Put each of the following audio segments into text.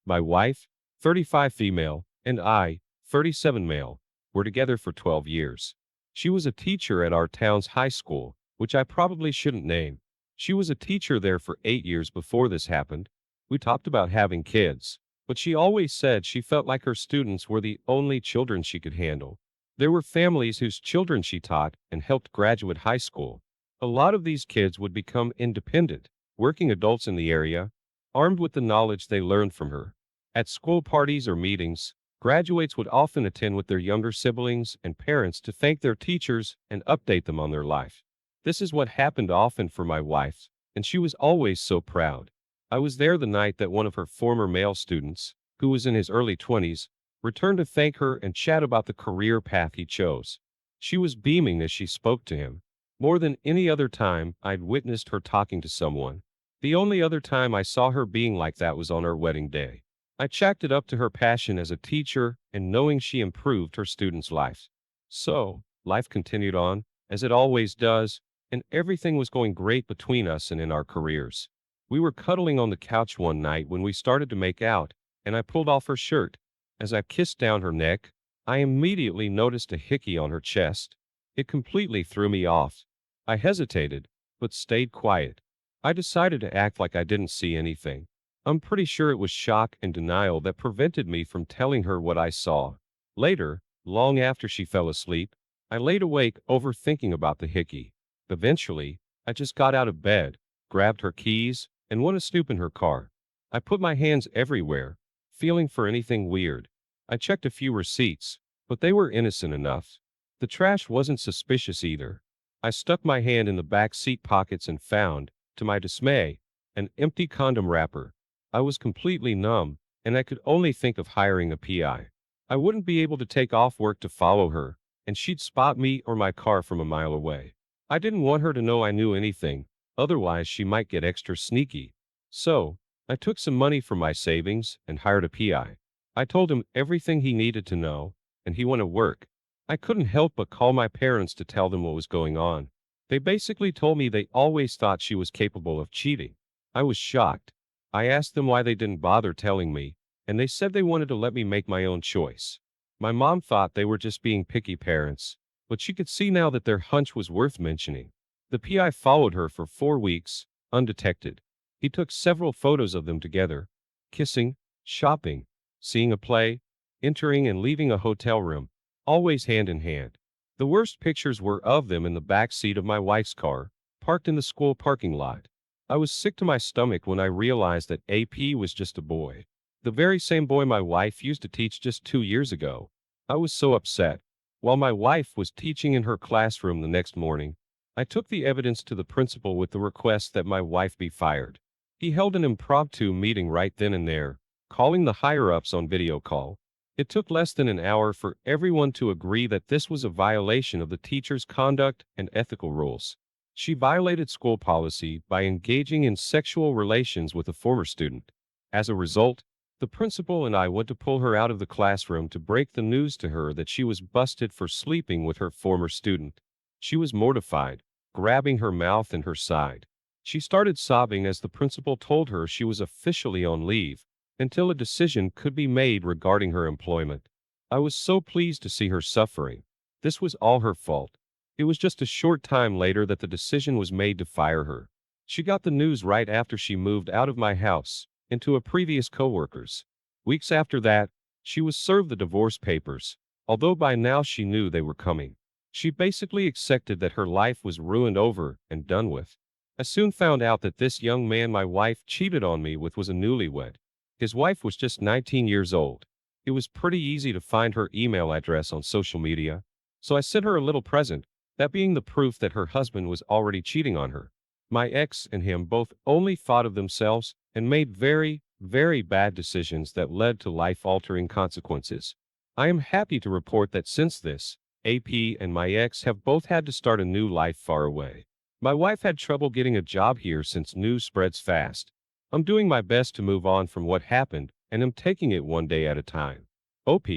My wife, 35 female, and I, 37 male, were together for 12 years. She was a teacher at our town's high school, which I probably shouldn't name. She was a teacher there for 8 years before this happened. We talked about having kids, but she always said she felt like her students were the only children she could handle. There were families whose children she taught and helped graduate high school. A lot of these kids would become independent, working adults in the area, armed with the knowledge they learned from her. At school parties or meetings, graduates would often attend with their younger siblings and parents to thank their teachers and update them on their life. This is what happened often for my wife, and she was always so proud. I was there the night that one of her former male students, who was in his early 20s, returned to thank her and chat about the career path he chose. She was beaming as she spoke to him. More than any other time I'd witnessed her talking to someone. The only other time I saw her being like that was on her wedding day. I chalked it up to her passion as a teacher and knowing she improved her students' lives. So, life continued on, as it always does, and everything was going great between us and in our careers. We were cuddling on the couch one night when we started to make out, and I pulled off her shirt. As I kissed down her neck, I immediately noticed a hickey on her chest. It completely threw me off. I hesitated, but stayed quiet. I decided to act like I didn't see anything. I'm pretty sure it was shock and denial that prevented me from telling her what I saw. Later, long after she fell asleep, I laid awake overthinking about the hickey. Eventually, I just got out of bed, grabbed her keys, and went to snoop in her car. I put my hands everywhere, feeling for anything weird. I checked a few receipts, but they were innocent enough. The trash wasn't suspicious either. I stuck my hand in the back seat pockets and found, to my dismay, an empty condom wrapper. I was completely numb, and I could only think of hiring a PI. I wouldn't be able to take off work to follow her, and she'd spot me or my car from a mile away. I didn't want her to know I knew anything, otherwise she might get extra sneaky. So, I took some money from my savings and hired a PI. I told him everything he needed to know, and he went to work. I couldn't help but call my parents to tell them what was going on. They basically told me they always thought she was capable of cheating. I was shocked. I asked them why they didn't bother telling me, and they said they wanted to let me make my own choice. My mom thought they were just being picky parents, but she could see now that their hunch was worth mentioning. The PI followed her for 4 weeks, undetected. He took several photos of them together, kissing, shopping, seeing a play, entering and leaving a hotel room, always hand in hand. The worst pictures were of them in the back seat of my wife's car, parked in the school parking lot. I was sick to my stomach when I realized that AP was just a boy. The very same boy my wife used to teach just 2 years ago. I was so upset. While my wife was teaching in her classroom the next morning, I took the evidence to the principal with the request that my wife be fired. He held an impromptu meeting right then and there, calling the higher-ups on video call. It took less than an hour for everyone to agree that this was a violation of the teacher's conduct and ethical rules. She violated school policy by engaging in sexual relations with a former student. As a result, the principal and I went to pull her out of the classroom to break the news to her that she was busted for sleeping with her former student. She was mortified, grabbing her mouth and her side. She started sobbing as the principal told her she was officially on leave until a decision could be made regarding her employment. I was so pleased to see her suffering. This was all her fault. It was just a short time later that the decision was made to fire her. She got the news right after she moved out of my house, into a previous coworker's. Weeks after that, she was served the divorce papers, although by now she knew they were coming. She basically accepted that her life was ruined over and done with. I soon found out that this young man my wife cheated on me with was a newlywed. His wife was just 19 years old. It was pretty easy to find her email address on social media, so I sent her a little present, that being the proof that her husband was already cheating on her. My ex and him both only thought of themselves and made very, very bad decisions that led to life-altering consequences. I am happy to report that since this, AP and my ex have both had to start a new life far away. My wife had trouble getting a job here since news spreads fast. I'm doing my best to move on from what happened, and am taking it one day at a time. OP,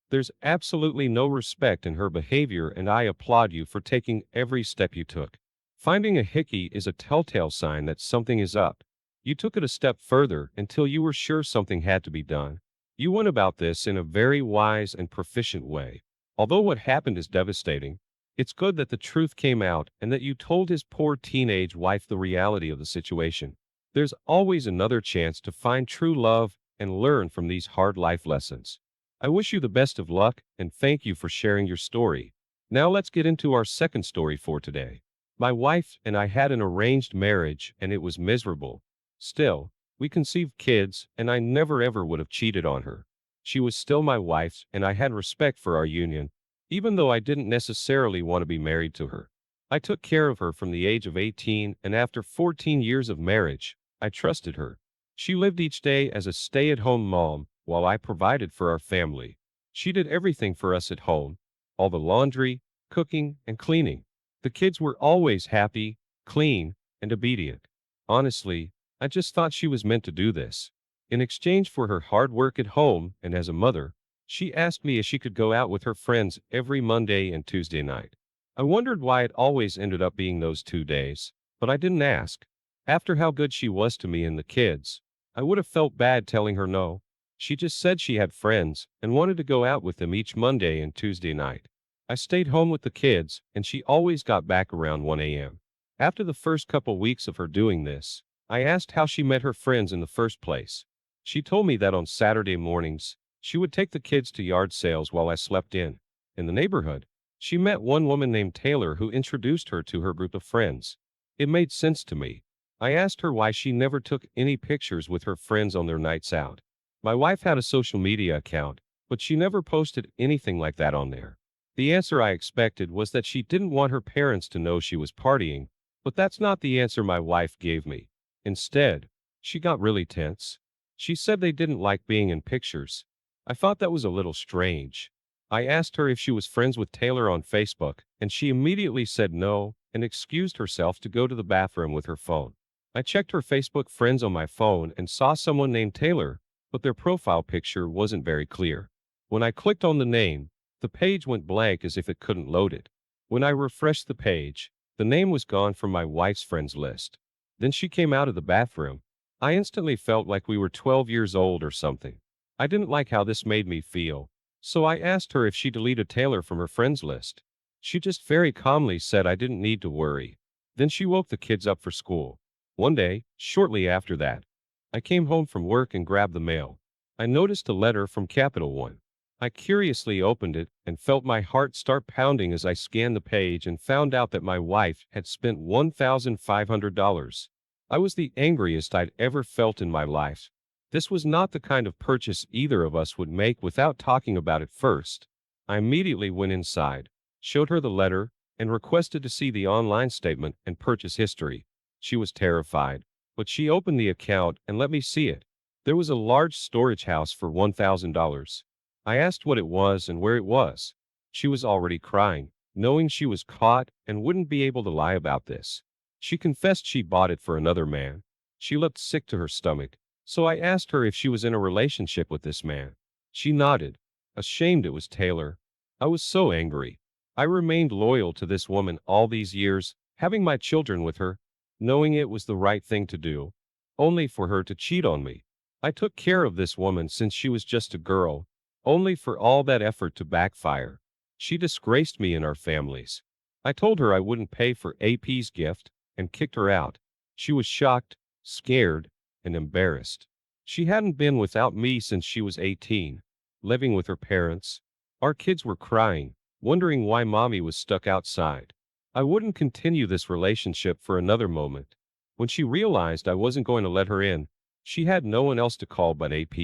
there's absolutely no respect in her behavior, and I applaud you for taking every step you took. Finding a hickey is a telltale sign that something is up. You took it a step further until you were sure something had to be done. You went about this in a very wise and proficient way. Although what happened is devastating, it's good that the truth came out and that you told his poor teenage wife the reality of the situation. There's always another chance to find true love and learn from these hard life lessons. I wish you the best of luck and thank you for sharing your story. Now let's get into our second story for today. My wife and I had an arranged marriage and it was miserable. Still, we conceived kids and I never ever would have cheated on her. She was still my wife and I had respect for our union, even though I didn't necessarily want to be married to her. I took care of her from the age of 18 and after 14 years of marriage, I trusted her. She lived each day as a stay-at-home mom while I provided for our family. She did everything for us at home, all the laundry, cooking, and cleaning. The kids were always happy, clean, and obedient. Honestly, I just thought she was meant to do this. In exchange for her hard work at home and as a mother, she asked me if she could go out with her friends every Monday and Tuesday night. I wondered why it always ended up being those 2 days, but I didn't ask. After how good she was to me and the kids, I would have felt bad telling her no. She just said she had friends and wanted to go out with them each Monday and Tuesday night. I stayed home with the kids, and she always got back around 1 a.m. After the first couple weeks of her doing this, I asked how she met her friends in the first place. She told me that on Saturday mornings, she would take the kids to yard sales while I slept in the neighborhood. She met one woman named Taylor who introduced her to her group of friends. It made sense to me. I asked her why she never took any pictures with her friends on their nights out. My wife had a social media account, but she never posted anything like that on there. The answer I expected was that she didn't want her parents to know she was partying, but that's not the answer my wife gave me. Instead, she got really tense. She said they didn't like being in pictures. I thought that was a little strange. I asked her if she was friends with Taylor on Facebook, and she immediately said no and excused herself to go to the bathroom with her phone. I checked her Facebook friends on my phone and saw someone named Taylor, but their profile picture wasn't very clear. When I clicked on the name, the page went blank as if it couldn't load it. When I refreshed the page, the name was gone from my wife's friends list. Then she came out of the bathroom. I instantly felt like we were 12 years old or something. I didn't like how this made me feel, so I asked her if she deleted Taylor from her friends list. She just very calmly said I didn't need to worry. Then she woke the kids up for school. One day, shortly after that, I came home from work and grabbed the mail. I noticed a letter from Capital One. I curiously opened it and felt my heart start pounding as I scanned the page and found out that my wife had spent $1,500. I was the angriest I'd ever felt in my life. This was not the kind of purchase either of us would make without talking about it first. I immediately went inside, showed her the letter, and requested to see the online statement and purchase history. She was terrified, but she opened the account and let me see it. There was a large storage house for $1,000. I asked what it was and where it was. She was already crying, knowing she was caught and wouldn't be able to lie about this. She confessed she bought it for another man. She looked sick to her stomach, so I asked her if she was in a relationship with this man. She nodded, ashamed it was Taylor. I was so angry. I remained loyal to this woman all these years, having my children with her, knowing it was the right thing to do, only for her to cheat on me. I took care of this woman since she was just a girl, only for all that effort to backfire. She disgraced me and our families. I told her I wouldn't pay for AP's gift and kicked her out. She was shocked, scared, and embarrassed. She hadn't been without me since she was 18, living with her parents. Our kids were crying, wondering why mommy was stuck outside. I wouldn't continue this relationship for another moment. When she realized I wasn't going to let her in, she had no one else to call but AP.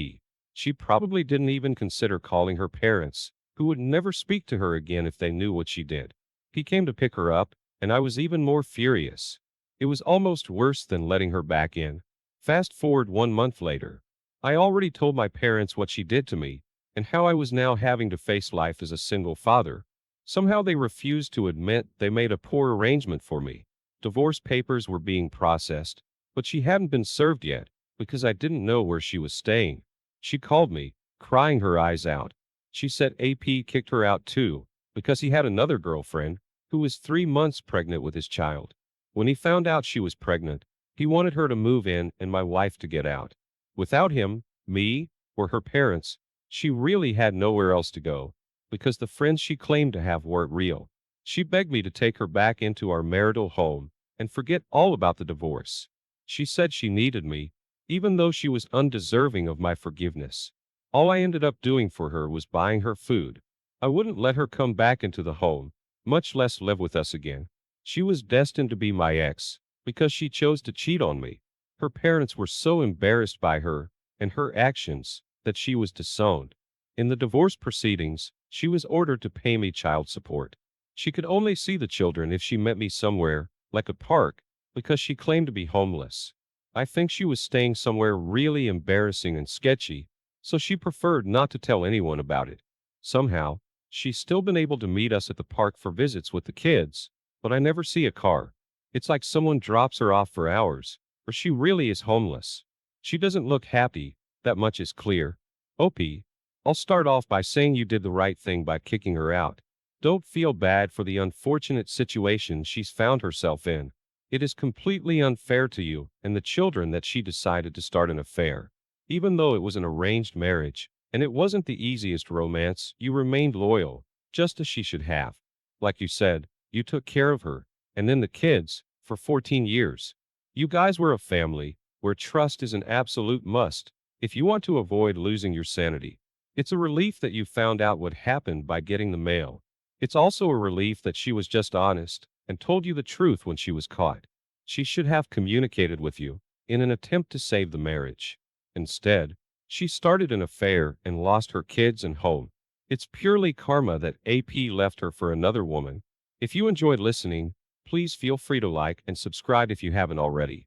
She probably didn't even consider calling her parents, who would never speak to her again if they knew what she did. He came to pick her up, and I was even more furious. It was almost worse than letting her back in. Fast forward 1 month later. I already told my parents what she did to me, and how I was now having to face life as a single father. Somehow they refused to admit they made a poor arrangement for me. Divorce papers were being processed, but she hadn't been served yet, because I didn't know where she was staying. She called me, crying her eyes out. She said AP kicked her out too, because he had another girlfriend, who was 3 months pregnant with his child. When he found out she was pregnant, He wanted her to move in and my wife to get out. Without him, me, or her parents, she really had nowhere else to go, because the friends she claimed to have weren't real. She begged me to take her back into our marital home and forget all about the divorce. She said she needed me, even though she was undeserving of my forgiveness. All I ended up doing for her was buying her food. I wouldn't let her come back into the home, much less live with us again. She was destined to be my ex, because she chose to cheat on me. Her parents were so embarrassed by her and her actions that she was disowned. In the divorce proceedings, she was ordered to pay me child support. She could only see the children if she met me somewhere, like a park, because she claimed to be homeless. I think she was staying somewhere really embarrassing and sketchy, so she preferred not to tell anyone about it. Somehow, she's still been able to meet us at the park for visits with the kids, but I never see a car. It's like someone drops her off for hours, or she really is homeless. She doesn't look happy, that much is clear. OP, I'll start off by saying you did the right thing by kicking her out. Don't feel bad for the unfortunate situation she's found herself in. It is completely unfair to you and the children that she decided to start an affair. Even though it was an arranged marriage, and it wasn't the easiest romance, you remained loyal, just as she should have. Like you said, you took care of her, and then the kids, for 14 years. You guys were a family, where trust is an absolute must, if you want to avoid losing your sanity. It's a relief that you found out what happened by getting the mail. It's also a relief that she was just honest and told you the truth when she was caught. She should have communicated with you in an attempt to save the marriage. Instead, she started an affair and lost her kids and home. It's purely karma that AP left her for another woman. If you enjoyed listening, please feel free to like and subscribe if you haven't already.